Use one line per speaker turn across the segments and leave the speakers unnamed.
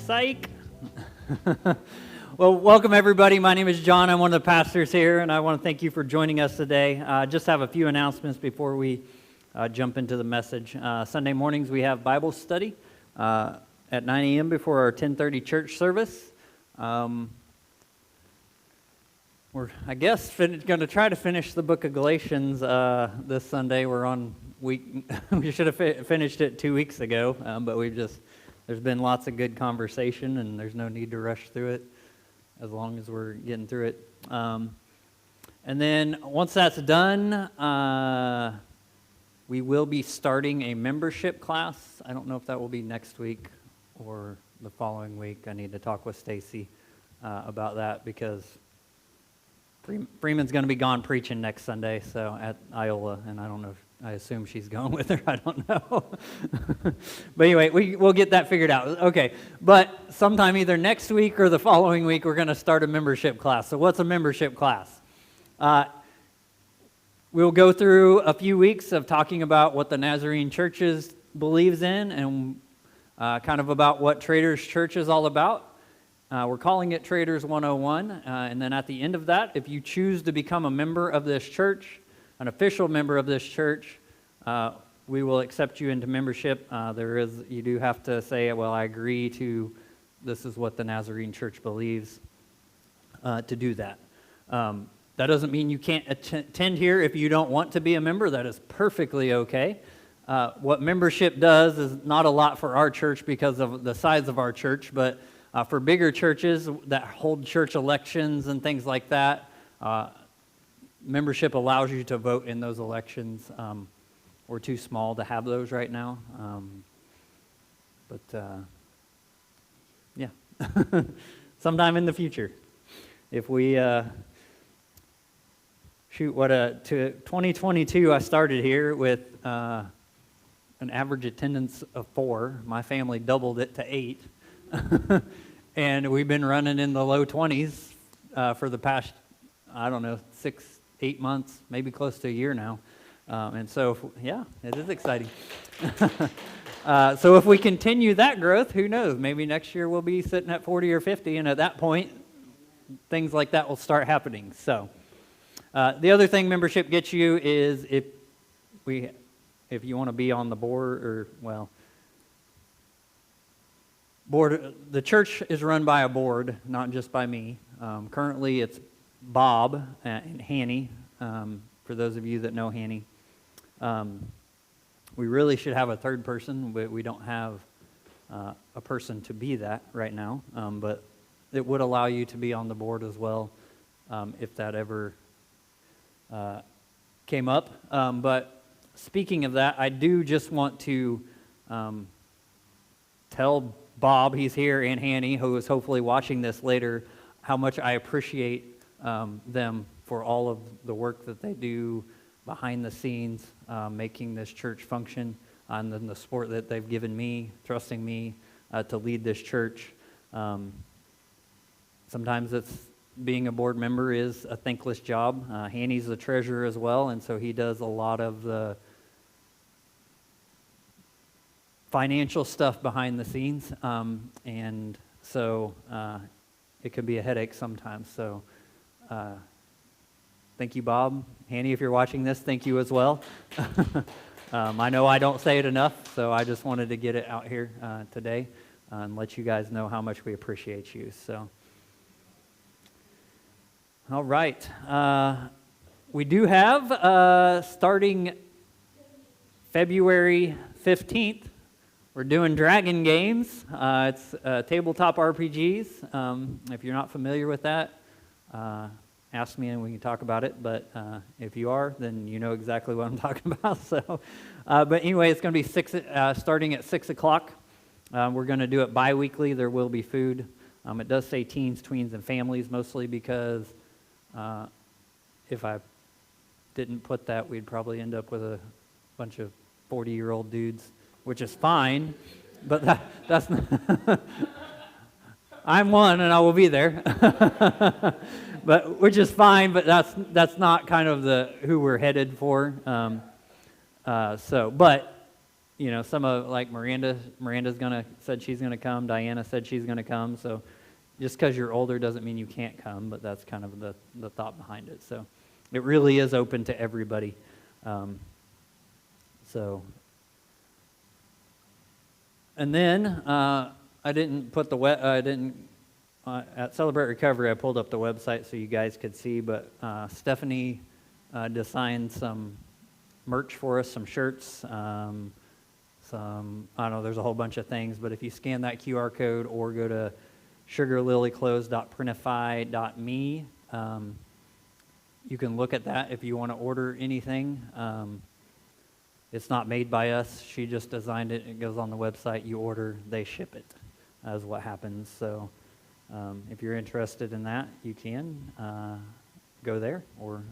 Psych. Well, welcome everybody. My name is John. I'm one of the pastors here, and I want to thank you for joining us today. Just have a few announcements before we jump into the message. Sunday mornings we have Bible study at 9 a.m. before our 10:30 church service. We're, I guess, going to try to finish the book of Galatians this Sunday. We're on week. We should have finished it 2 weeks ago, but there's been lots of good conversation, and there's no need to rush through it as long as we're getting through it. And then once that's done, we will be starting a membership class. I don't know if that will be next week or the following week. I need to talk with Stacy about that because Freeman's going to be gone preaching next Sunday, so at Iola, and I don't know if I assume she's going with her. I don't know. But anyway, we'll get that figured out. Okay, but sometime either next week or the following week, we're going to start a membership class. So what's a membership class? We'll go through a few weeks of talking about what the Nazarene Churches believes in and kind of about what Traders Church is all about. We're calling it Traders 101, and then at the end of that, if you choose to become a member of this church, an official member of this church, we will accept you into membership. You do have to say, well, I agree to, this is what the Nazarene Church believes, to do that. That doesn't mean you can't attend here if you don't want to be a member. That is perfectly okay. What membership does is not a lot for our church because of the size of our church, but for bigger churches that hold church elections and things like that, membership allows you to vote in those elections. We're too small to have those right now. Yeah, sometime in the future. If we, to 2022, I started here with an average attendance of 4. My family doubled it to 8. And we've been running in the low 20s for the past, 6-8 months, maybe close to a year now. And so, yeah, it is exciting. So if we continue that growth, who knows? Maybe next year we'll be sitting at 40 or 50, and at that point, things like that will start happening. So the other thing membership gets you is if you want to be on the board, the church is run by a board, not just by me. Currently, it's Bob and Hanny, for those of you that know Hanny. We really should have a third person, but we don't have a person to be that right now. But it would allow you to be on the board as well if that ever came up. But speaking of that, I do just want to tell Bob, he's here, and Hanny, who is hopefully watching this later, how much I appreciate them for all of the work that they do behind the scenes, making this church function, and then the support that they've given me, trusting me to lead this church. Sometimes being a board member is a thankless job. Hanny's the treasurer as well, and so he does a lot of the financial stuff behind the scenes, and so it can be a headache sometimes. So thank you, Bob. Hanny, if you're watching this, thank you as well. I know I don't say it enough, so I just wanted to get it out here today and let you guys know how much we appreciate you. So, all right. We do have, starting February 15th, we're doing Dragon Games. It's tabletop RPGs. If you're not familiar with that, ask me and we can talk about it. But if you are, then you know exactly what I'm talking about. So, but anyway, it's going to be starting at 6 o'clock. We're going to do it bi-weekly. There will be food. It does say teens, tweens, and families, mostly because if I didn't put that, we'd probably end up with a bunch of 40-year-old dudes, which is fine, but that's not I'm one and I will be there. But which is fine, but that's not kind of who we're headed for. But some of, like Miranda's said she's gonna come. Diana said she's gonna come. So just because you're older doesn't mean you can't come, but that's kind of the thought behind it. So it really is open to everybody. And then I didn't put at Celebrate Recovery, I pulled up the website so you guys could see, but Stephanie designed some merch for us, some shirts, I don't know, there's a whole bunch of things, but if you scan that QR code or go to sugarlilyclothes.printify.me, you can look at that if you want to order anything. It's not made by us. She just designed it. It goes on the website. You order, they ship it, is what happens. So if you're interested in that, you can go there. Or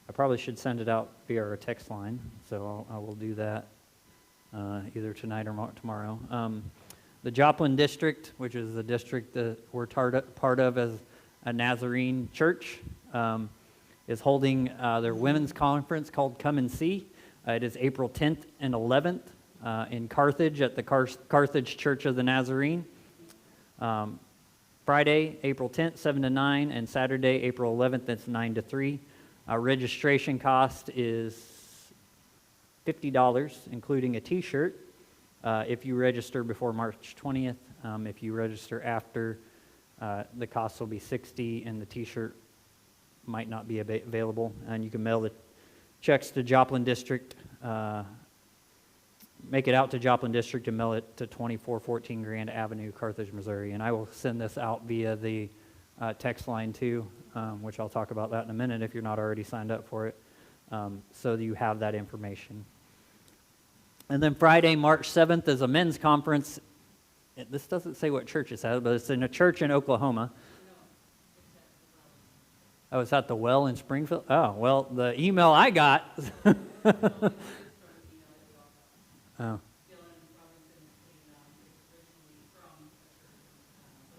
I probably should send it out via our text line. So I will do that either tonight or tomorrow. The Joplin District, which is the district that we're part of as a Nazarene church, is holding their women's conference called Come and See. It is April 10th and 11th in Carthage at the Carthage Church of the Nazarene. Friday, April 10th, 7 to 9, and Saturday, April 11th, it's 9 to 3. Registration cost is $50, including a T-shirt, if you register before March 20th. If you register after, the cost will be $60, and the T-shirt might not be available. And you can mail the checks to Joplin District, make it out to Joplin District and mail it to 2414 Grand Avenue, Carthage, Missouri. And I will send this out via the text line too, which I'll talk about that in a minute if you're not already signed up for it, so that you have that information. And then Friday, March 7th is a men's conference. This doesn't say what church it's at, but it's in a church in Oklahoma. Oh, it's at the Well in Springfield? Oh, well, the email I got. Oh.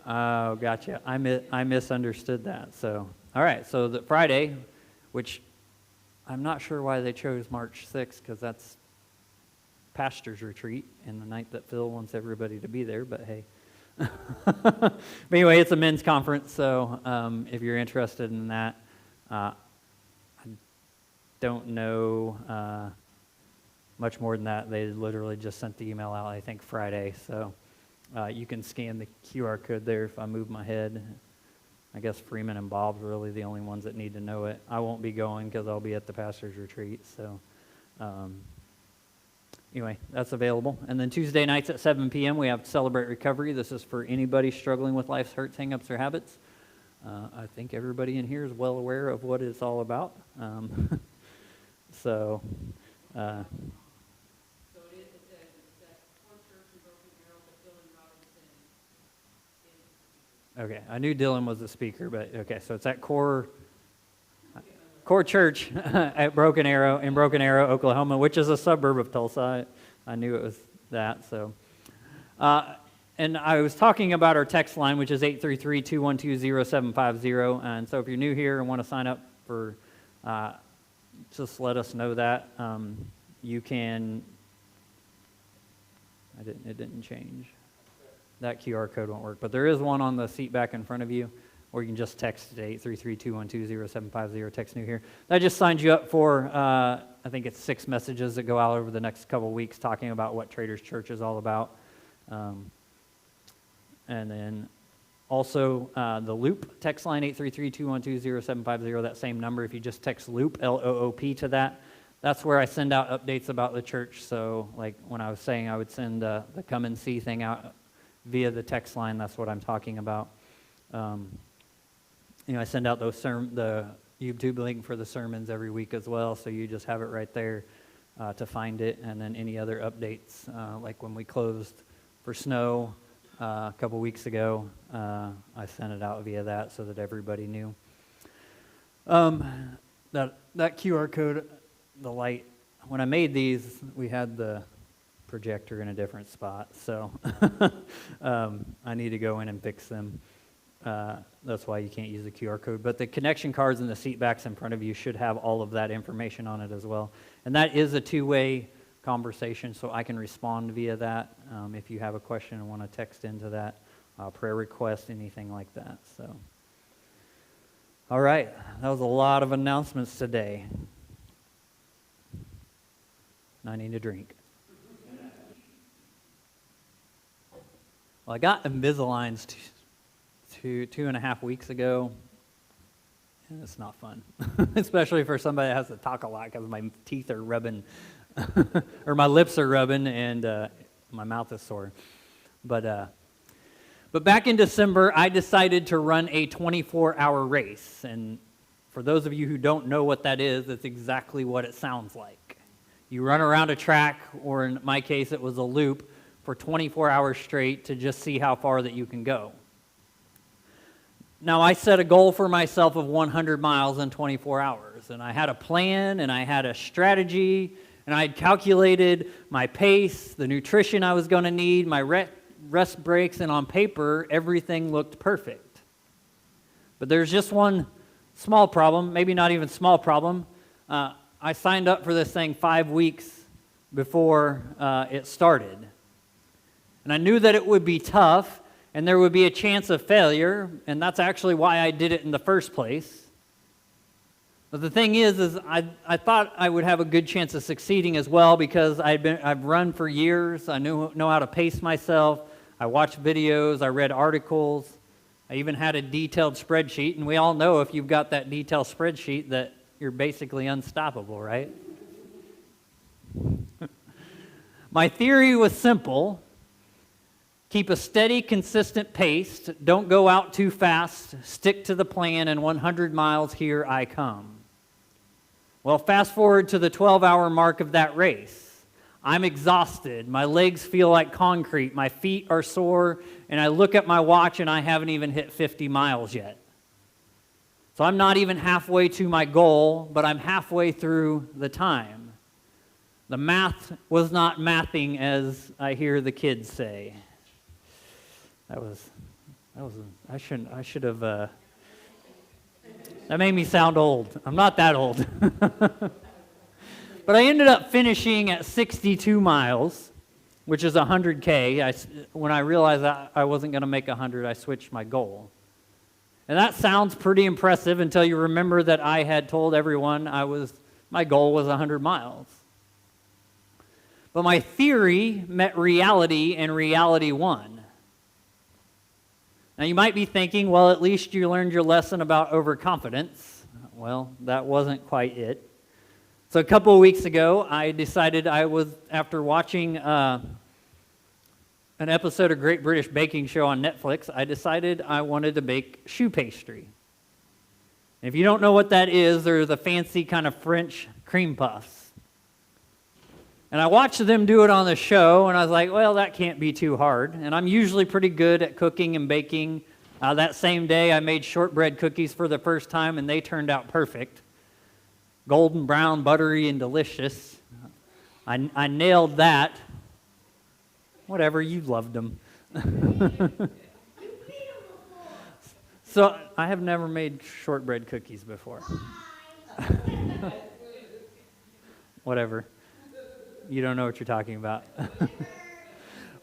Oh, gotcha. I misunderstood that. So, all right. So the Friday, which I'm not sure why they chose March 6th, because that's pastor's retreat and the night that Phil wants everybody to be there, but hey. But anyway, it's a men's conference, so if you're interested in that, I don't know much more than that. They literally just sent the email out, I think, Friday, so you can scan the QR code there if I move my head. I guess Freeman and Bob's really the only ones that need to know it. I won't be going because I'll be at the pastor's retreat, so anyway, that's available. And then Tuesday nights at 7 p.m. we have Celebrate Recovery. This is for anybody struggling with life's hurts, hang-ups, or habits. I think everybody in here is well aware of what it's all about. So it is, it's at Core Church in Broken Arrow, but Dylan Robinson is. Okay, I knew Dylan was the speaker, but okay, so it's at Core Church at Broken Arrow, in Broken Arrow, Oklahoma, which is a suburb of Tulsa. I knew it was that. So, and I was talking about our text line, which is 833-212-0750. And so if you're new here and want to sign up for, just let us know that. You can, it didn't change. That QR code won't work, but there is one on the seat back in front of you, or you can just text it, 833-212-0750, text new here. That just signs you up for, I think it's 6 messages that go out over the next couple weeks talking about what Traders Church is all about. And then also the Loop text line, 833-212-0750, that same number. If you just text Loop, L-O-O-P, to that, that's where I send out updates about the church. So like when I was saying I would send the Come and See thing out via the text line, that's what I'm talking about. I send out the YouTube link for the sermons every week as well, so you just have it right there to find it. And then any other updates, like when we closed for snow a couple weeks ago, I sent it out via that so that everybody knew. That QR code, the light, when I made these, we had the projector in a different spot, so I need to go in and fix them. That's why you can't use the QR code. But the connection cards and the seat backs in front of you should have all of that information on it as well. And that is a two-way conversation, so I can respond via that if you have a question and want to text into that, prayer request, anything like that. So, all right, that was a lot of announcements today. I need a drink. Well, I got Invisaligns 2.5 weeks ago, and it's not fun, especially for somebody that has to talk a lot because my teeth are rubbing, or my lips are rubbing, and my mouth is sore. But back in December, I decided to run a 24-hour race, and for those of you who don't know what that is, it's exactly what it sounds like. You run around a track, or in my case, it was a loop, for 24 hours straight to just see how far that you can go. Now, I set a goal for myself of 100 miles in 24 hours, and I had a plan, and I had a strategy, and I had calculated my pace, the nutrition I was going to need, my rest breaks, and on paper, everything looked perfect. But there's just one small problem, maybe not even small problem. I signed up for this thing 5 weeks before it started. And I knew that it would be tough, and there would be a chance of failure, and that's actually why I did it in the first place. But the thing is I thought I would have a good chance of succeeding as well because I've run for years. I know how to pace myself. I watched videos. I read articles. I even had a detailed spreadsheet, and we all know if you've got that detailed spreadsheet that you're basically unstoppable, right? My theory was simple. Keep a steady, consistent pace. Don't go out too fast. Stick to the plan, and 100 miles, here I come. Well, fast forward to the 12-hour mark of that race. I'm exhausted. My legs feel like concrete. My feet are sore, and I look at my watch, and I haven't even hit 50 miles yet. So I'm not even halfway to my goal, but I'm halfway through the time. The math was not mathing, as I hear the kids say. I should have, that made me sound old. I'm not that old. But I ended up finishing at 62 miles, which is 100K. When I realized that I wasn't going to make 100, I switched my goal. And that sounds pretty impressive until you remember that I had told everyone my goal was 100 miles. But my theory met reality, and reality won. Now, you might be thinking, well, at least you learned your lesson about overconfidence. Well, that wasn't quite it. So a couple of weeks ago, I decided after watching an episode of Great British Baking Show on Netflix, I decided I wanted to bake choux pastry. And if you don't know what that is, they're the fancy kind of French cream puffs. And I watched them do it on the show, and I was like, well, that can't be too hard. And I'm usually pretty good at cooking and baking. That same day, I made shortbread cookies for the first time, and they turned out perfect. Golden brown, buttery, and delicious. I nailed that. Whatever, you loved them. So I have never made shortbread cookies before. Whatever. You don't know what you're talking about.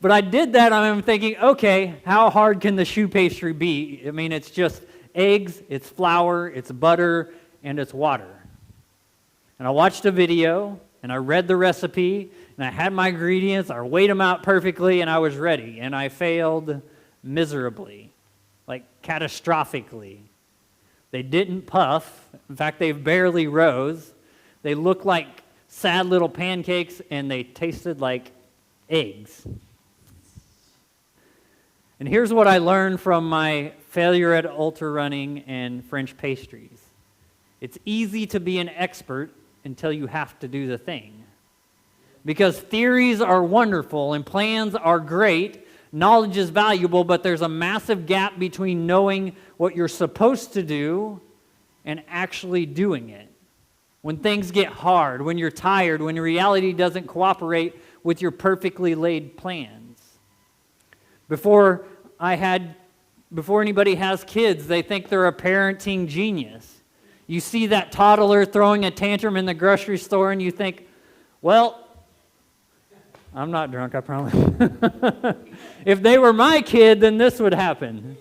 But I did that, and I'm thinking, okay, how hard can the choux pastry be? I mean, it's just eggs, it's flour, it's butter, and it's water. And I watched a video, and I read the recipe, and I had my ingredients, I weighed them out perfectly, and I was ready. And I failed miserably, like catastrophically. They didn't puff. In fact, they barely rose. They looked like sad little pancakes, and they tasted like eggs. And here's what I learned from my failure at ultra running and French pastries. It's easy to be an expert until you have to do the thing. Because theories are wonderful and plans are great, knowledge is valuable, but there's a massive gap between knowing what you're supposed to do and actually doing it. When things get hard, when you're tired, when reality doesn't cooperate with your perfectly laid plans. Before anybody has kids, they think they're a parenting genius. You see that toddler throwing a tantrum in the grocery store and you think, well, I'm not drunk, I promise. If they were my kid, then this would happen.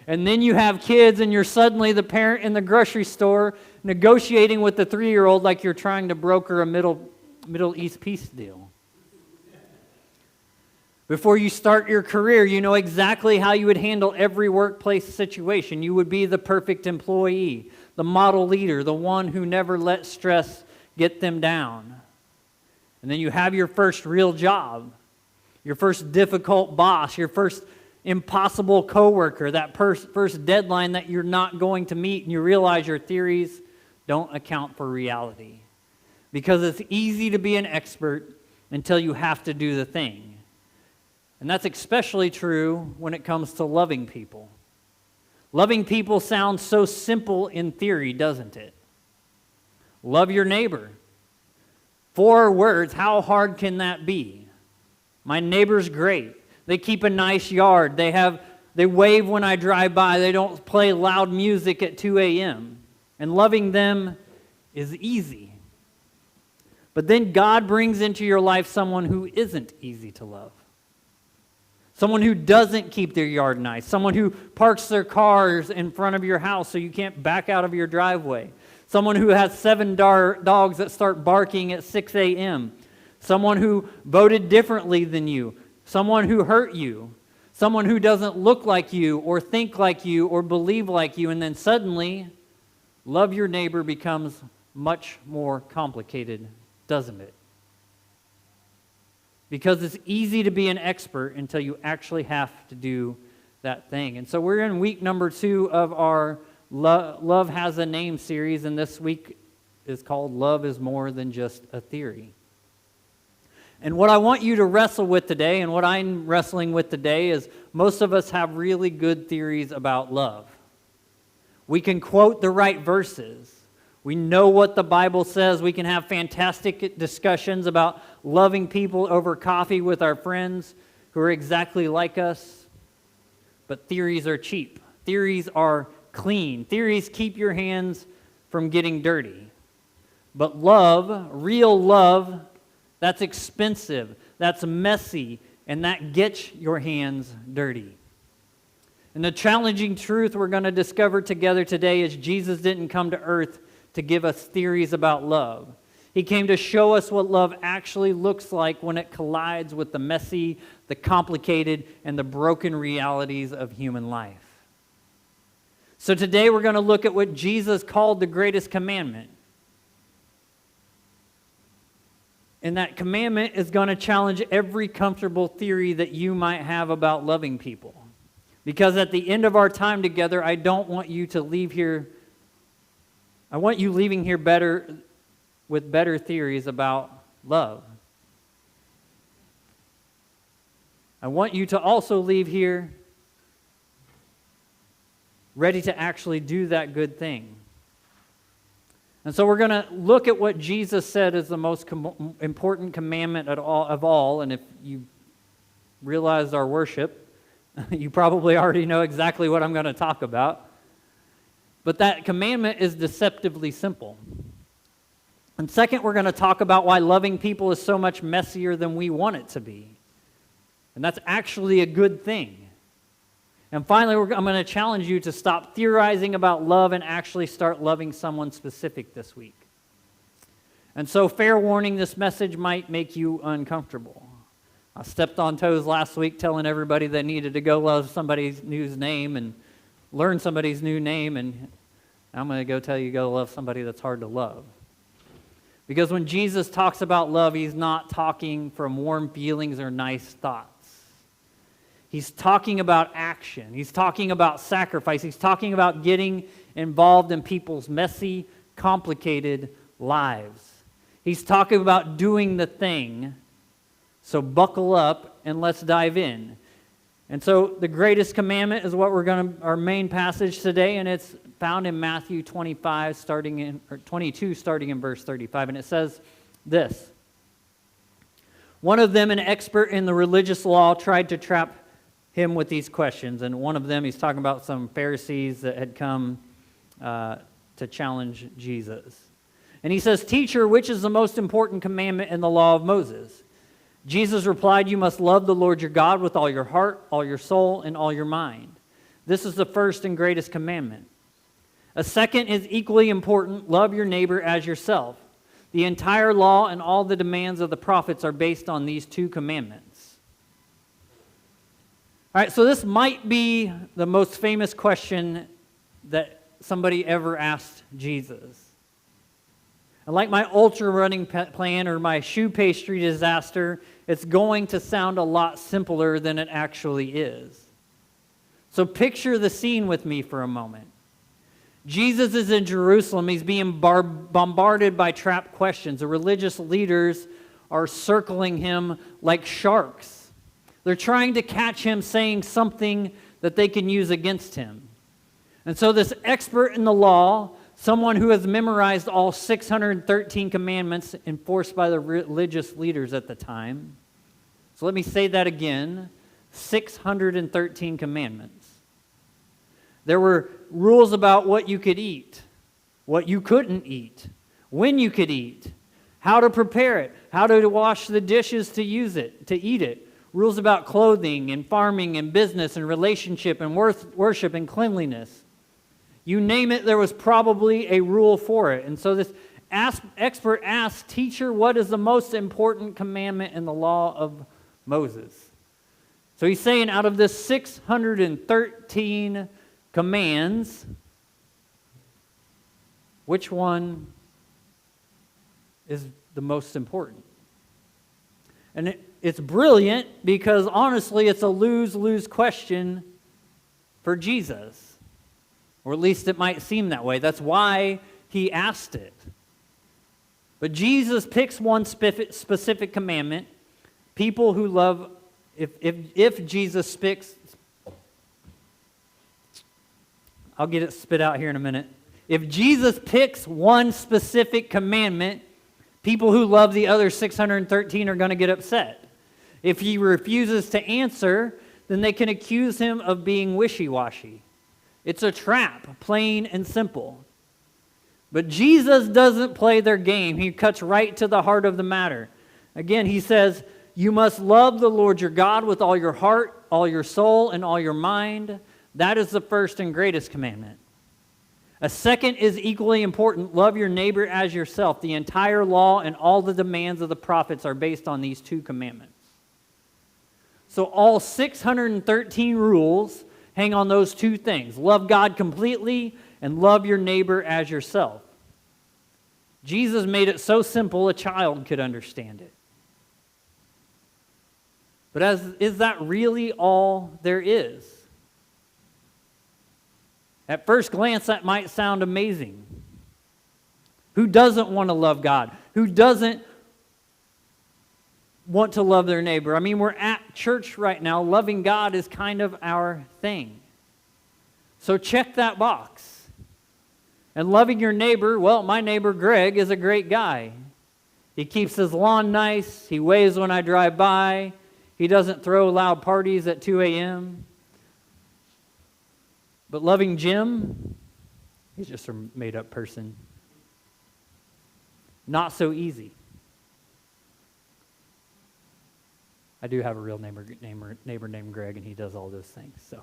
And then you have kids and you're suddenly the parent in the grocery store negotiating with the 3-year-old like you're trying to broker a Middle East peace deal. Before you start your career, you know exactly how you would handle every workplace situation. You would be the perfect employee, the model leader, the one who never let stress get them down. And then you have your first real job, your first difficult boss, your first impossible coworker, that first deadline that you're not going to meet, and you realize your theories don't account for reality. Because it's easy to be an expert until you have to do the thing. And that's especially true when it comes to loving people. Loving people sounds so simple in theory, doesn't it? Love your neighbor. 4 words, how hard can that be? My neighbor's great. They keep a nice yard. They wave when I drive by. They don't play loud music at 2 a.m. And loving them is easy. But then God brings into your life someone who isn't easy to love. Someone who doesn't keep their yard nice. Someone who parks their cars in front of your house so you can't back out of your driveway. Someone who has 7 dogs that start barking at 6 a.m. Someone who voted differently than you. Someone who hurt you. Someone who doesn't look like you or think like you or believe like you. And then suddenly, love your neighbor becomes much more complicated, doesn't it? Because it's easy to be an expert until you actually have to do that thing. And so we're in week number 2 of our Love Has a Name series, and this week is called Love is More Than Just a Theory. And what I want you to wrestle with today, and what I'm wrestling with today, is most of us have really good theories about love. We can quote the right verses. We know what the Bible says. We can have fantastic discussions about loving people over coffee with our friends who are exactly like us. But theories are cheap. Theories are clean. Theories keep your hands from getting dirty. But love, real love, that's expensive, that's messy, and that gets your hands dirty. And the challenging truth we're going to discover together today is Jesus didn't come to earth to give us theories about love. He came to show us what love actually looks like when it collides with the messy, the complicated, and the broken realities of human life. So today we're going to look at what Jesus called the greatest commandment. And that commandment is going to challenge every comfortable theory that you might have about loving people. Because at the end of our time together, I don't want you to leave here. I want you leaving here with better theories about love. I want you to also leave here ready to actually do that good thing. And so we're going to look at what Jesus said is the most important commandment of all. And if you realized our worship, you probably already know exactly what I'm going to talk about. But that commandment is deceptively simple. And second, we're going to talk about why loving people is so much messier than we want it to be. And that's actually a good thing. And finally, I'm going to challenge you to stop theorizing about love and actually start loving someone specific this week. And so, fair warning, this message might make you uncomfortable. I stepped on toes last week telling everybody they needed to go love somebody's new name and learn somebody's new name, and I'm going to go tell you go love somebody that's hard to love. Because when Jesus talks about love, he's not talking from warm feelings or nice thoughts. He's talking about action. He's talking about sacrifice. He's talking about getting involved in people's messy, complicated lives. He's talking about doing the thing. So buckle up and let's dive in. And so the greatest commandment is what our main passage today, and it's found in Matthew 22, starting in verse 35, and it says this: One of them, an expert in the religious law, tried to trap him with these questions. And one of them, he's talking about some Pharisees that had come to challenge Jesus. And he says, "Teacher, which is the most important commandment in the law of Moses?" Jesus replied, "You must love the Lord your God with all your heart, all your soul, and all your mind. This is the first and greatest commandment. A second is equally important: love your neighbor as yourself. The entire law and all the demands of the prophets are based on these two commandments." All right, so this might be the most famous question that somebody ever asked Jesus. And like my ultra running plan or my shoe pastry disaster, it's going to sound a lot simpler than it actually is. So picture the scene with me for a moment. Jesus is in Jerusalem. He's being bombarded by trap questions. The religious leaders are circling him like sharks. They're trying to catch him saying something that they can use against him. And so this expert in the law, someone who has memorized all 613 commandments enforced by the religious leaders at the time. So let me say that again, 613 commandments. There were rules about what you could eat, what you couldn't eat, when you could eat, how to prepare it, how to wash the dishes to use it, to eat it. Rules about clothing and farming and business and relationship and worship and cleanliness. You name it, there was probably a rule for it. And so this expert asked, "Teacher, what is the most important commandment in the law of Moses?" So he's saying out of this 613 commands, which one is the most important? And it's brilliant because honestly it's a lose-lose question for Jesus. Or at least it might seem that way. That's why he asked it. But Jesus picks one specific commandment. People who love, if Jesus picks, I'll get it spit out here in a minute. If Jesus picks one specific commandment, people who love the other 613 are going to get upset. If he refuses to answer, then they can accuse him of being wishy-washy. It's a trap, plain and simple. But Jesus doesn't play their game. He cuts right to the heart of the matter. Again, he says, "You must love the Lord your God with all your heart, all your soul, and all your mind. That is the first and greatest commandment. A second is equally important: love your neighbor as yourself. The entire law and all the demands of the prophets are based on these two commandments." So all 613 rules hang on those two things: love God completely and love your neighbor as yourself. Jesus made it so simple a child could understand it. But is that really all there is? At first glance, that might sound amazing. Who doesn't want to love God? Who doesn't want to love their neighbor? I mean, we're at church right now. Loving God is kind of our thing. So check that box. And loving your neighbor, well, my neighbor Greg is a great guy. He keeps his lawn nice. He waves when I drive by. He doesn't throw loud parties at 2 a.m. But loving Jim, he's just a made-up person. Not so easy. I do have a real neighbor named Greg, and he does all those things. So,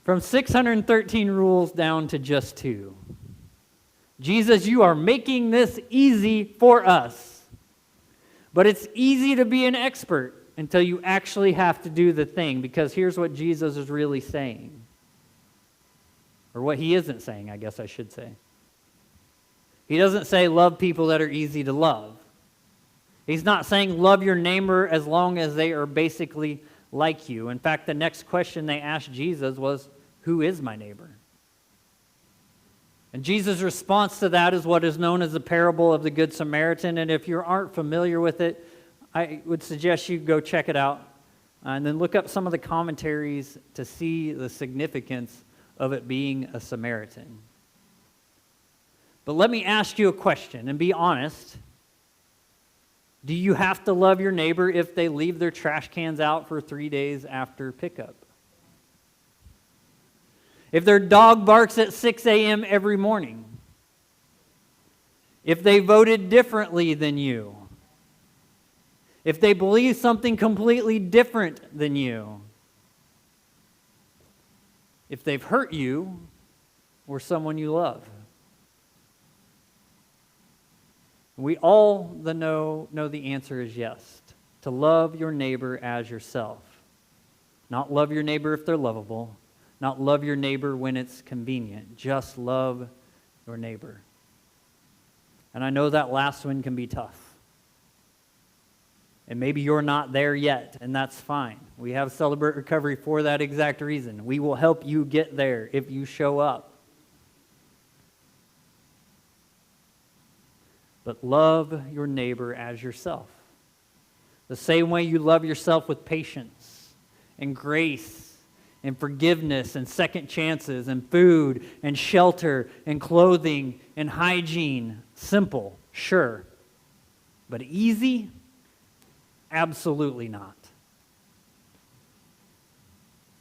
from 613 rules down to just 2. Jesus, you are making this easy for us. But it's easy to be an expert until you actually have to do the thing, because here's what Jesus is really saying. Or what he isn't saying, I guess I should say. He doesn't say love people that are easy to love. He's not saying love your neighbor as long as they are basically like you. In fact, the next question they asked Jesus was, "Who is my neighbor?" And Jesus' response to that is what is known as the parable of the Good Samaritan. And if you aren't familiar with it, I would suggest you go check it out and then look up some of the commentaries to see the significance of it being a Samaritan. But let me ask you a question and be honest. Do you have to love your neighbor if they leave their trash cans out for 3 days after pickup? If their dog barks at 6 a.m. every morning? if they voted differently than you, if they believe something completely different than you, if they've hurt you or someone you love. We all know the answer is yes, to love your neighbor as yourself. Not love your neighbor if they're lovable, not love your neighbor when it's convenient, just love your neighbor. And I know that last one can be tough. And maybe you're not there yet, and that's fine. We have Celebrate Recovery for that exact reason. We will help you get there if you show up. But love your neighbor as yourself. The same way you love yourself with patience and grace and forgiveness and second chances and food and shelter and clothing and hygiene. Simple, sure. But easy? Absolutely not.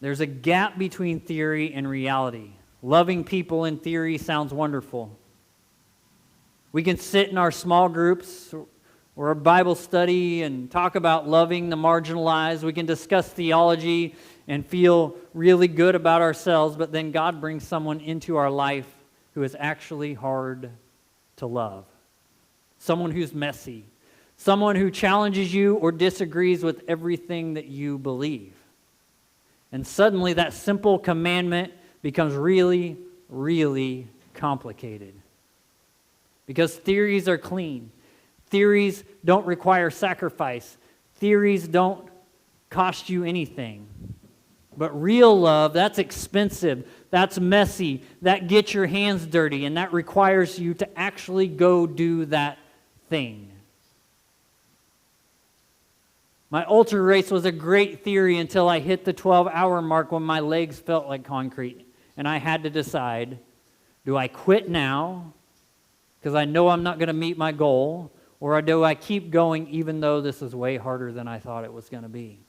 There's a gap between theory and reality. Loving people in theory sounds wonderful. We can sit in our small groups or a Bible study and talk about loving the marginalized. We can discuss theology and feel really good about ourselves, but then God brings someone into our life who is actually hard to love. Someone who's messy. Someone who challenges you or disagrees with everything that you believe. And suddenly that simple commandment becomes really, really complicated. Because theories are clean. Theories don't require sacrifice. Theories don't cost you anything. But real love, that's expensive, that's messy, that gets your hands dirty, and that requires you to actually go do that thing. My ultra race was a great theory until I hit the 12-hour mark when my legs felt like concrete. And I had to decide, do I quit now because I know I'm not going to meet my goal, or do I keep going even though this is way harder than I thought it was going to be?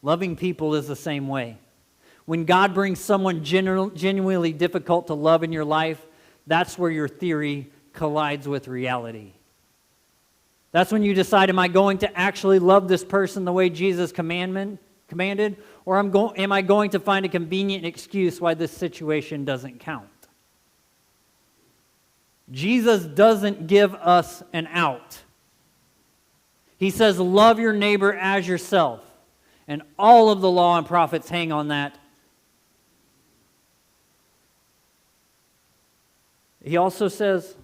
Loving people is the same way. When God brings someone genuinely difficult to love in your life, that's where your theory collides with reality. That's when you decide, am I going to actually love this person the way Jesus commanded, or am I going to find a convenient excuse why this situation doesn't count? Jesus doesn't give us an out. He says, love your neighbor as yourself. And all of the law and prophets hang on that. He also says,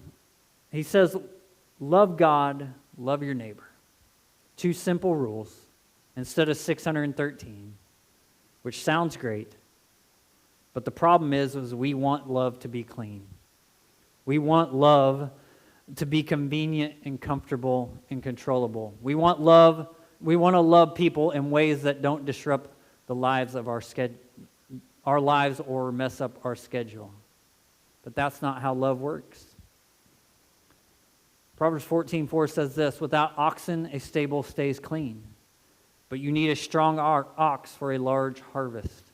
love God, love your neighbor. 2 simple rules instead of 613, which sounds great. But the problem is we want love to be clean. We want love to be convenient and comfortable and controllable. We want to love people in ways that don't disrupt the lives of our lives or mess up our schedule. But that's not how love works. Proverbs 14:4 says this, without oxen a stable stays clean, but you need a strong ox for a large harvest.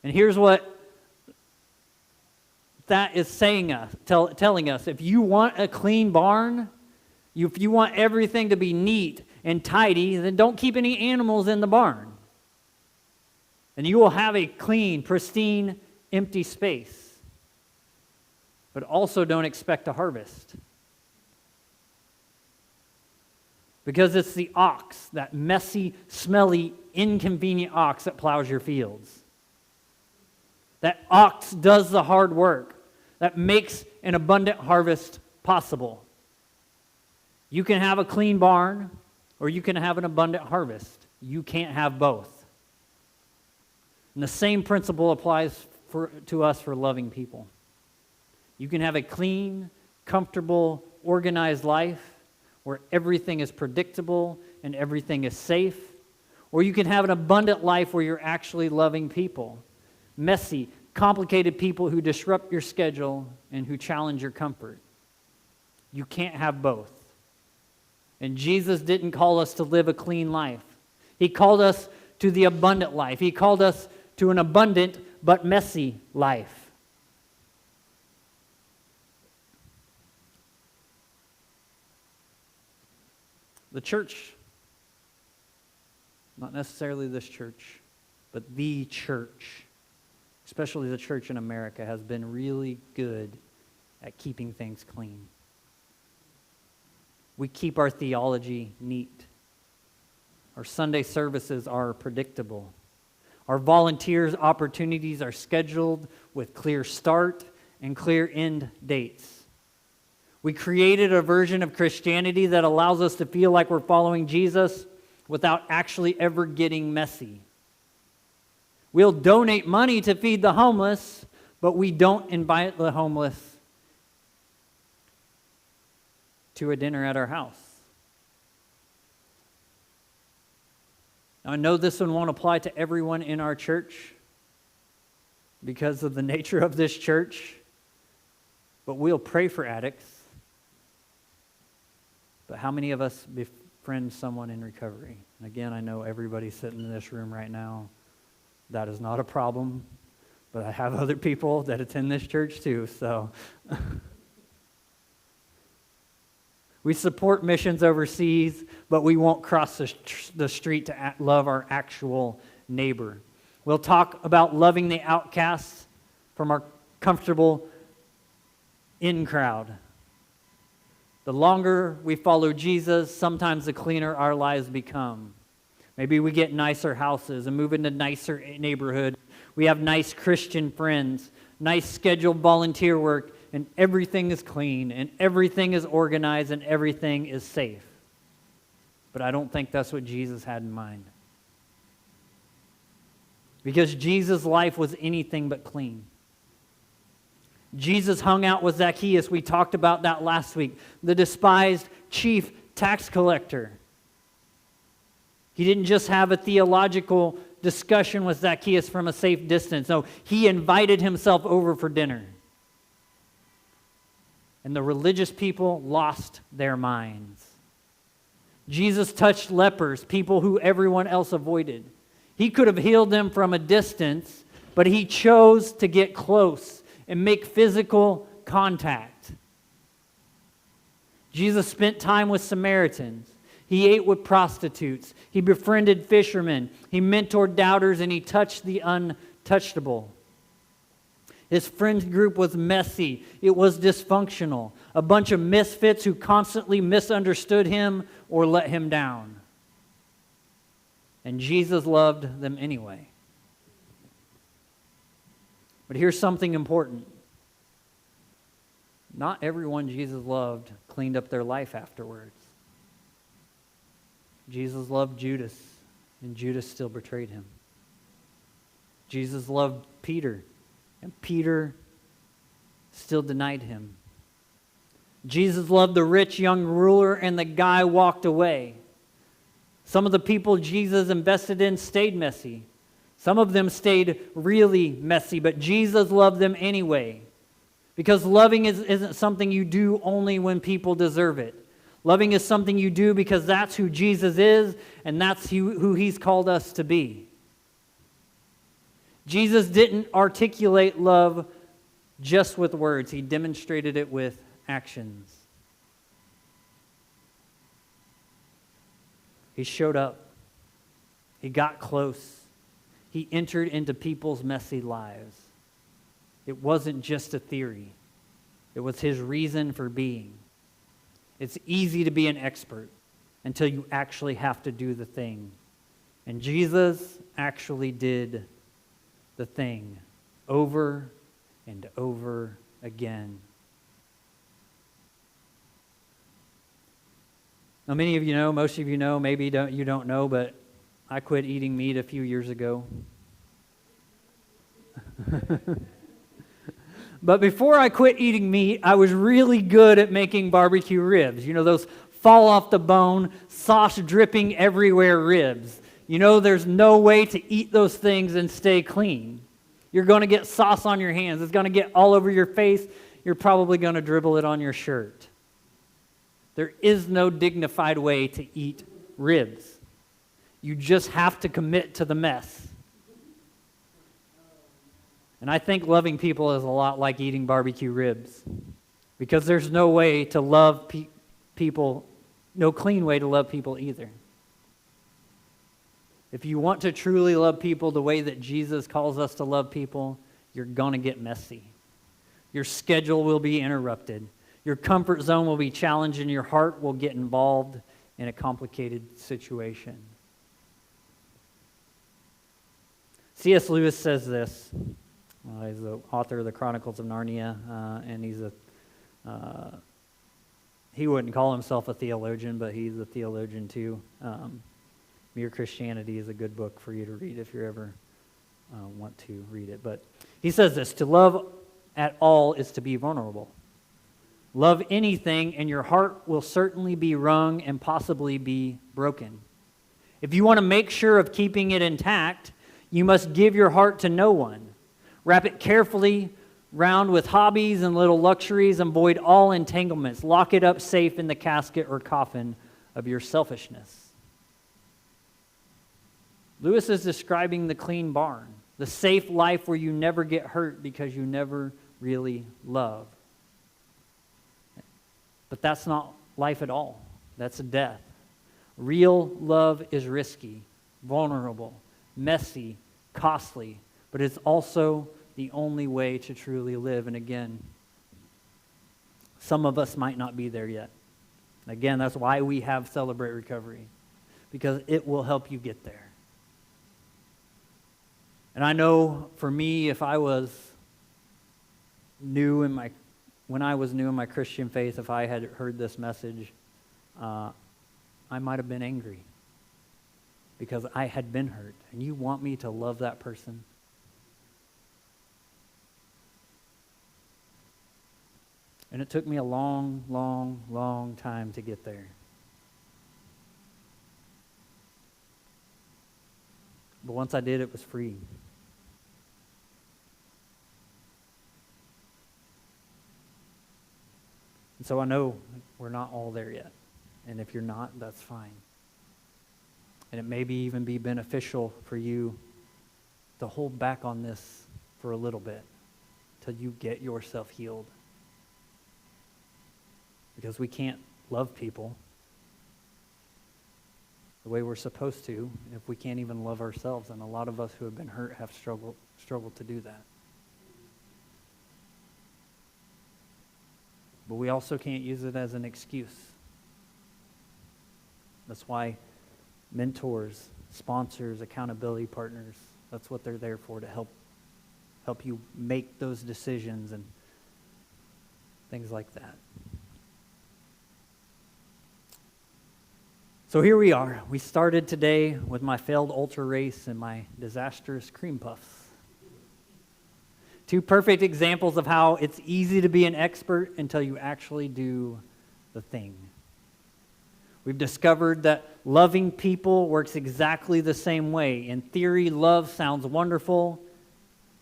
And here's what that is telling us. If you want a clean barn, if you want everything to be neat and tidy, then don't keep any animals in the barn. And you will have a clean, pristine, empty space. But also don't expect a harvest. Because it's the ox, that messy, smelly, inconvenient ox that plows your fields. That ox does the hard work that makes an abundant harvest possible. You can have a clean barn or you can have an abundant harvest. You can't have both. And the same principle applies to us for loving people. You can have a clean, comfortable, organized life where everything is predictable and everything is safe. Or you can have an abundant life where you're actually loving people. Messy, complicated people who disrupt your schedule and who challenge your comfort. You can't have both. And Jesus didn't call us to live a clean life. He called us to the abundant life. He called us to an abundant but messy life. The church, not necessarily this church, but the church, especially the church in America, has been really good at keeping things clean. We keep our theology neat. Our Sunday services are predictable. Our volunteers' opportunities are scheduled with clear start and clear end dates. We created a version of Christianity that allows us to feel like we're following Jesus without actually ever getting messy. We'll donate money to feed the homeless, but we don't invite the homeless to a dinner at our house. Now, I know this one won't apply to everyone in our church because of the nature of this church, but we'll pray for addicts. But how many of us befriend someone in recovery? And again, I know everybody sitting in this room right now, that is not a problem, but I have other people that attend this church too, so. We support missions overseas, but we won't cross the street to love our actual neighbor. We'll talk about loving the outcasts from our comfortable in crowd. The longer we follow Jesus, sometimes the cleaner our lives become. Maybe we get nicer houses and move into nicer neighborhoods. We have nice Christian friends, nice scheduled volunteer work, and everything is clean, and everything is organized, and everything is safe. But I don't think that's what Jesus had in mind. Because Jesus' life was anything but clean. Jesus hung out with Zacchaeus. We talked about that last week. The despised chief tax collector. He didn't just have a theological discussion with Zacchaeus from a safe distance. No, he invited himself over for dinner. And the religious people lost their minds. Jesus touched lepers, people who everyone else avoided. He could have healed them from a distance, but he chose to get close and make physical contact. Jesus spent time with Samaritans. He ate with prostitutes. He befriended fishermen. He mentored doubters, and he touched the untouchable. His friend group was messy. It was dysfunctional. A bunch of misfits who constantly misunderstood him or let him down. And Jesus loved them anyway. But here's something important. Not everyone Jesus loved cleaned up their life afterwards. Jesus loved Judas, and Judas still betrayed him. Jesus loved Peter, and Peter still denied him. Jesus loved the rich young ruler, and the guy walked away. Some of the people Jesus invested in stayed messy. Some of them stayed really messy, but Jesus loved them anyway. Because loving isn't something you do only when people deserve it. Loving is something you do because that's who Jesus is, and that's who he's called us to be. Jesus didn't articulate love just with words. He demonstrated it with actions. He showed up. He got close. He entered into people's messy lives. It wasn't just a theory. It was his reason for being. It's easy to be an expert until you actually have to do the thing. And Jesus actually did the thing over and over again. Now, many of you know, most of you know, maybe you don't know, but I quit eating meat a few years ago. But before I quit eating meat, I was really good at making barbecue ribs. You know, those fall off the bone, sauce dripping everywhere ribs. You know, there's no way to eat those things and stay clean. You're going to get sauce on your hands. It's going to get all over your face. You're probably going to dribble it on your shirt. There is no dignified way to eat ribs. You just have to commit to the mess. And I think loving people is a lot like eating barbecue ribs. Because there's no way to love people no clean way to love people either. If you want to truly love people the way that Jesus calls us to love people, you're going to get messy. Your schedule will be interrupted. Your comfort zone will be challenged, and your heart will get involved in a complicated situation. C.S. Lewis says this. He's the author of the Chronicles of Narnia, and he wouldn't call himself a theologian, but he's a theologian too. Mere Christianity is a good book for you to read if you ever want to read it. But he says this: to love at all is to be vulnerable. Love anything, and your heart will certainly be wrung and possibly be broken. If you want to make sure of keeping it intact, you must give your heart to no one. Wrap it carefully round with hobbies and little luxuries, and avoid all entanglements. Lock it up safe in the casket or coffin of your selfishness. Lewis is describing the clean barn, the safe life where you never get hurt because you never really love. But that's not life at all. That's a death. Real love is risky, vulnerable, messy, costly, but it's also the only way to truly live. And again, some of us might not be there yet. Again, that's why we have Celebrate Recovery, because it will help you get there. And I know for me, if I was new in my, when I was new in my Christian faith, if I had heard this message, I might have been angry because I had been hurt. And you want me to love that person? And it took me a long, long, long time to get there. But once I did, it was free. And so I know we're not all there yet. And if you're not, that's fine. And it may even be beneficial for you to hold back on this for a little bit till you get yourself healed. Because we can't love people the way we're supposed to if we can't even love ourselves. And a lot of us who have been hurt have struggled to do that. But we also can't use it as an excuse. That's why mentors, sponsors, accountability partners, that's what they're there for, to help you make those decisions and things like that. So here we are. We started today with my failed ultra race and my disastrous cream puffs. Two perfect examples of how it's easy to be an expert until you actually do the thing. We've discovered that loving people works exactly the same way. In theory, love sounds wonderful.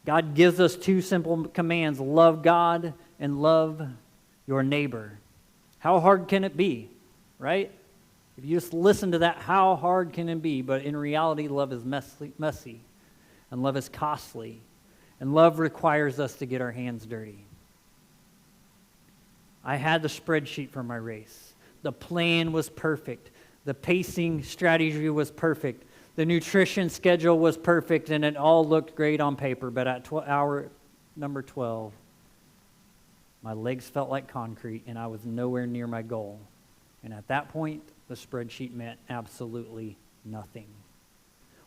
God gives us two simple commands: love God and love your neighbor. How hard can it be, right? If you just listen to that, how hard can it be? But in reality, love is messy, and love is costly, and love requires us to get our hands dirty. I had the spreadsheet for my race. The plan was perfect. The pacing strategy was perfect. The nutrition schedule was perfect, and it all looked great on paper. But at hour number 12, my legs felt like concrete, and I was nowhere near my goal. And at that point, the spreadsheet meant absolutely nothing.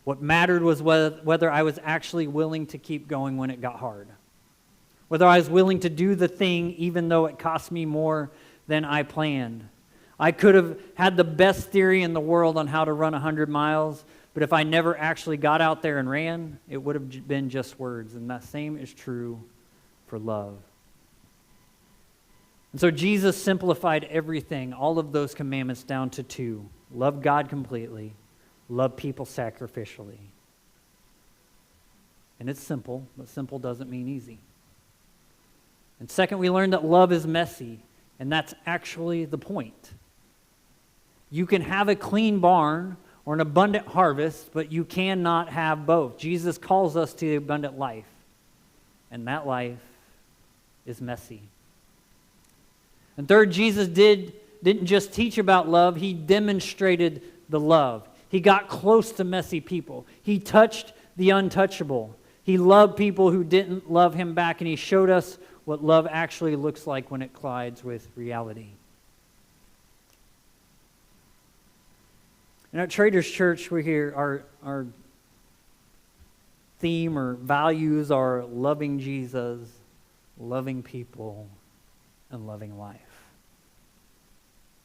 What mattered was whether I was actually willing to keep going when it got hard. Whether I was willing to do the thing even though it cost me more than I planned. I could have had the best theory in the world on how to run 100 miles, but if I never actually got out there and ran, it would have been just words. And that same is true for love. And so Jesus simplified everything, all of those commandments, down to two. Love God completely, love people sacrificially. And it's simple, but simple doesn't mean easy. And second, we learned that love is messy, and that's actually the point. You can have a clean barn or an abundant harvest, but you cannot have both. Jesus calls us to the abundant life, and that life is messy. And third, Jesus did didn't just teach about love, he demonstrated the love. He got close to messy people. He touched the untouchable. He loved people who didn't love him back, and he showed us what love actually looks like when it collides with reality. And at Traders Church, we hear our theme or values are loving Jesus, loving people, and loving life.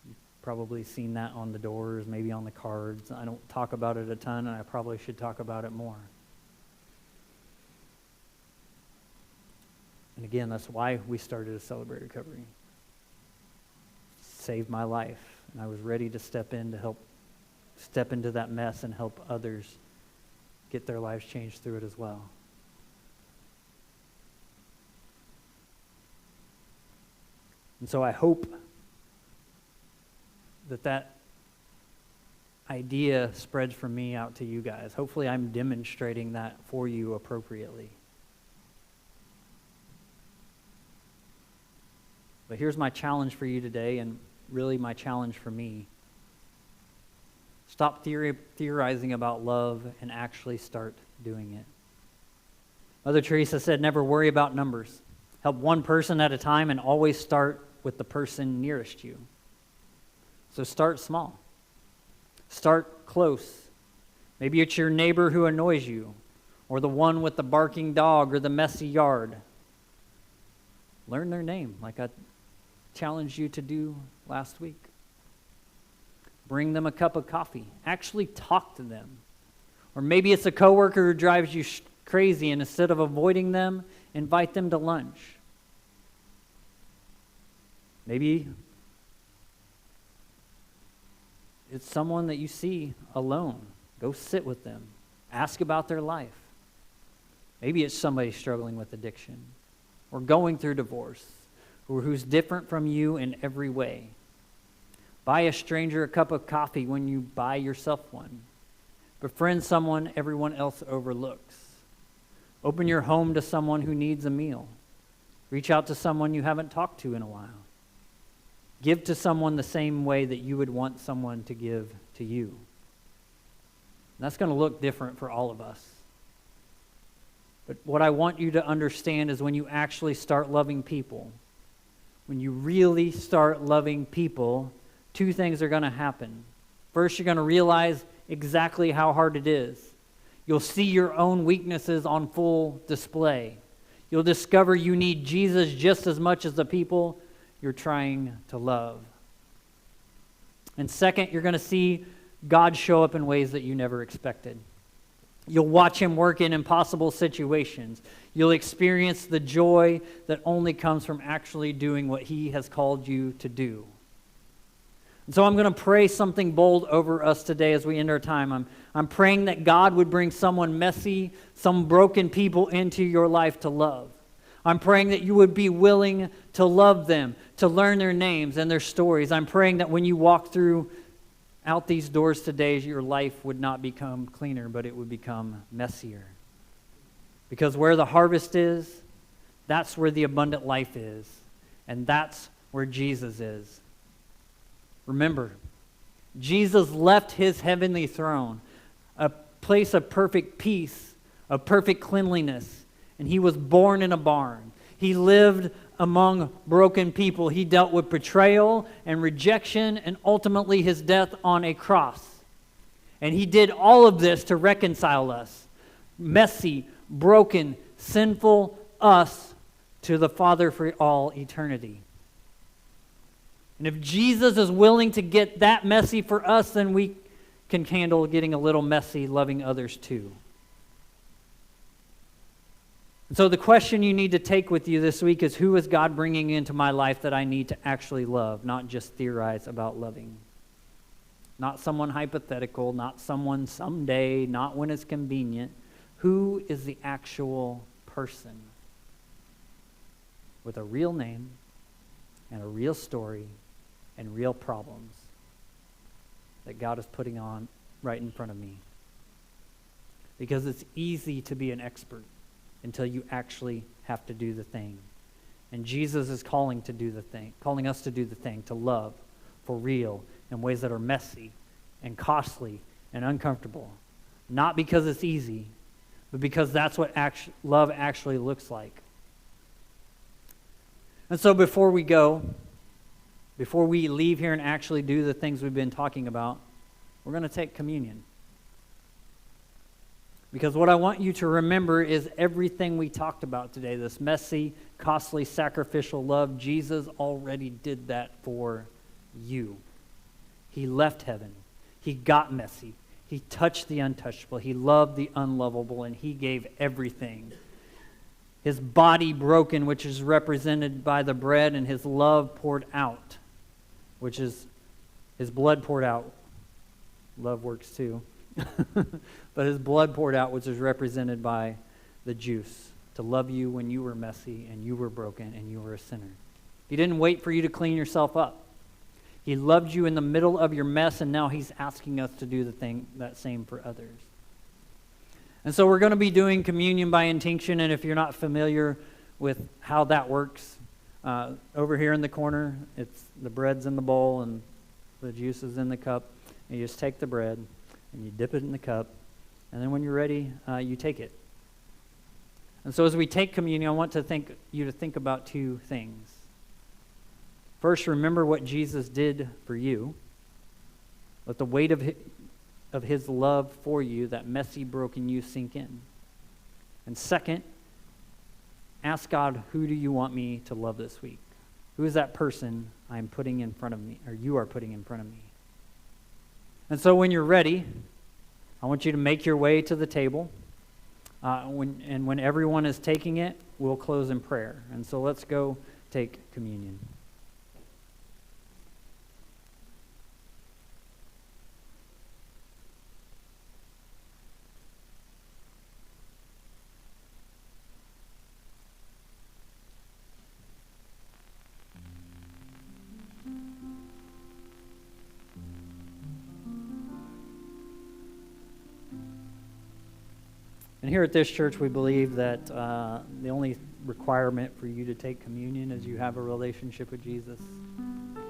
You've probably seen that on the doors, maybe on the cards. I don't talk about it a ton, and I probably should talk about it more. And again, that's why we started a Celebrate Recovery. Saved my life, and I was ready to step into that mess and help others get their lives changed through it as well. And so I hope that idea spreads from me out to you guys. Hopefully I'm demonstrating that for you appropriately. But here's my challenge for you today, and really my challenge for me. Stop theorizing about love and actually start doing it. Mother Teresa said, never worry about numbers. Help one person at a time and always start with the person nearest you. So start small. Start close. Maybe it's your neighbor who annoys you, or the one with the barking dog or the messy yard. Learn their name like I challenged you to do last week. Bring them a cup of coffee. Actually talk to them. Or maybe it's a coworker who drives you crazy, and instead of avoiding them, invite them to lunch. Maybe it's someone that you see alone. Go sit with them. Ask about their life. Maybe it's somebody struggling with addiction or going through divorce or who's different from you in every way. Buy a stranger a cup of coffee when you buy yourself one. Befriend someone everyone else overlooks. Open your home to someone who needs a meal. Reach out to someone you haven't talked to in a while. Give to someone the same way that you would want someone to give to you. And that's going to look different for all of us. But what I want you to understand is when you actually start loving people, when you really start loving people, two things are going to happen. First, you're going to realize exactly how hard it is. You'll see your own weaknesses on full display. You'll discover you need Jesus just as much as the people you're trying to love. And second, you're going to see God show up in ways that you never expected. You'll watch him work in impossible situations. You'll experience the joy that only comes from actually doing what he has called you to do. And so I'm going to pray something bold over us today as we end our time. I'm praying that God would bring someone messy, some broken people into your life to love. I'm praying that you would be willing to love them, to learn their names and their stories. I'm praying that when you walk through out these doors today, your life would not become cleaner, but it would become messier. Because where the harvest is, that's where the abundant life is. And that's where Jesus is. Remember, Jesus left his heavenly throne, a place of perfect peace, of perfect cleanliness, and he was born in a barn. He lived among broken people. He dealt with betrayal and rejection and ultimately his death on a cross. And he did all of this to reconcile us, messy, broken, sinful us, to the Father for all eternity. And if Jesus is willing to get that messy for us, then we can handle getting a little messy, loving others too. And so the question you need to take with you this week is, who is God bringing into my life that I need to actually love, not just theorize about loving? Not someone hypothetical, not someone someday, not when it's convenient. Who is the actual person with a real name and a real story and real problems that God is putting on right in front of me? Because it's easy to be an expert until you actually have to do the thing. And Jesus is calling us to do the thing, to love. for real in ways that are messy and costly and uncomfortable. Not because it's easy, but because that's what love actually looks like. And so before we leave here and actually do the things we've been talking about, we're going to take communion. Because what I want you to remember is everything we talked about today, this messy, costly, sacrificial love, Jesus already did that for you. He left heaven. He got messy. He touched the untouchable. He loved the unlovable, and he gave everything. His body broken, which is represented by the bread, and his love poured out, which is his blood poured out. Love works too. But his blood poured out, which is represented by the juice, to love you when you were messy and you were broken and you were a sinner. He didn't wait for you to clean yourself up. He loved you in the middle of your mess, and now he's asking us to do that same for others. And so we're going to be doing communion by intinction, and if you're not familiar with how that works, over here in the corner, it's the bread's in the bowl and the juice is in the cup. And you just take the bread and you dip it in the cup, and then when you're ready, you take it. And so as we take communion, I want you to think about two things. First, remember what Jesus did for you. Let the weight of his love for you, that messy, broken you, sink in. And second, ask God, who do you want me to love this week? Who is that person I'm putting in front of me, or you are putting in front of me? And so when you're ready, I want you to make your way to the table. When everyone is taking it, we'll close in prayer. And so let's go take communion. And here at this church, we believe that the only requirement for you to take communion is you have a relationship with Jesus. You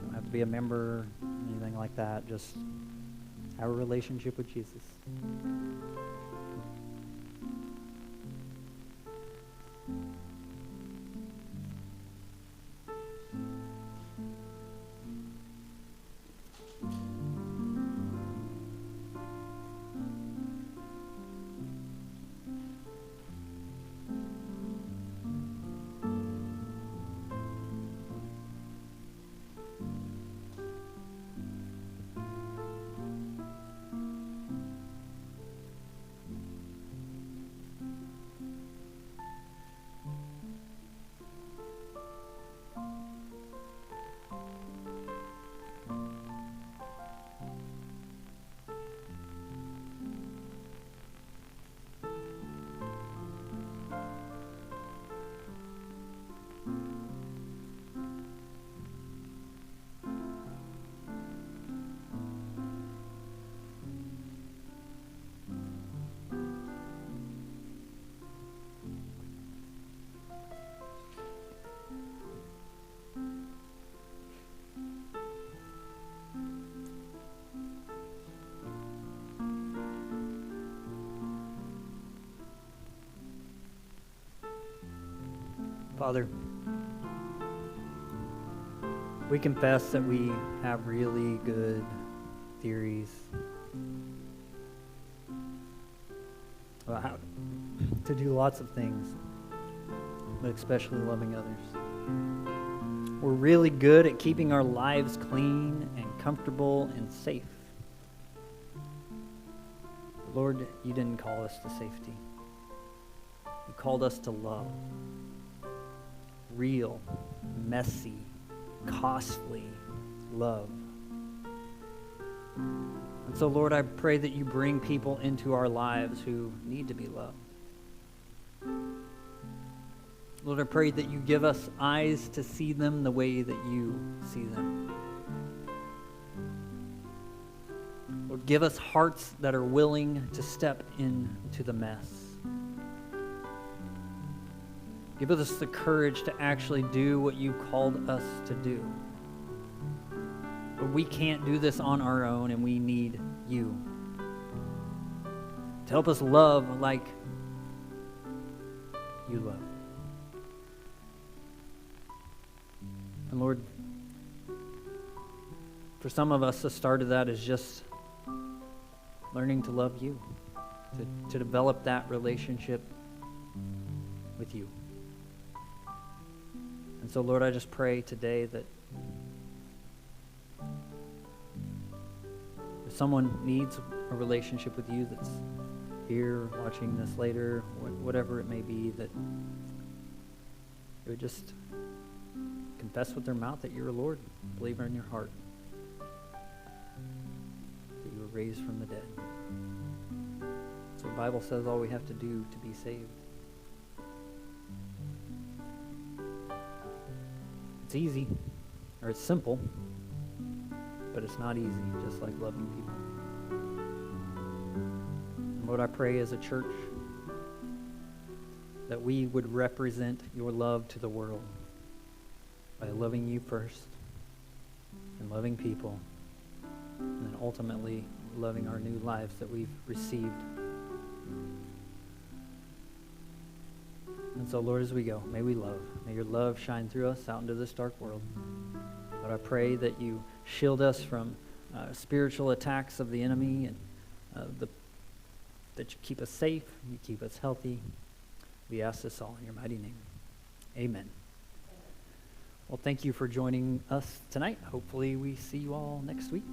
don't have to be a member, anything like that. Just have a relationship with Jesus. Father, we confess that we have really good theories about how to do lots of things, but especially loving others. We're really good at keeping our lives clean and comfortable and safe. Lord, you didn't call us to safety. You called us to love. Real, messy, costly love. And so, Lord, I pray that you bring people into our lives who need to be loved. Lord, I pray that you give us eyes to see them the way that you see them. Lord, give us hearts that are willing to step into the mess. Give us the courage to actually do what you called us to do. Lord, we can't do this on our own, and we need you to help us love like you love. And Lord, for some of us, the start of that is just learning to love you, to develop that relationship with you. And so, Lord, I just pray today that if someone needs a relationship with you that's here, watching this later, whatever it may be, that they would just confess with their mouth that you're a Lord, believe in your heart that you were raised from the dead. So the Bible says all we have to do to be saved. It's easy, or it's simple, but it's not easy, just like loving people. And Lord, I pray as a church that we would represent your love to the world by loving you first and loving people, and then ultimately loving our new lives that we've received. And so, Lord, as we go, may we love. May your love shine through us out into this dark world. Lord, I pray that you shield us from spiritual attacks of the enemy, and that you keep us safe, you keep us healthy. We ask this all in your mighty name. Amen. Well, thank you for joining us tonight. Hopefully we see you all next week.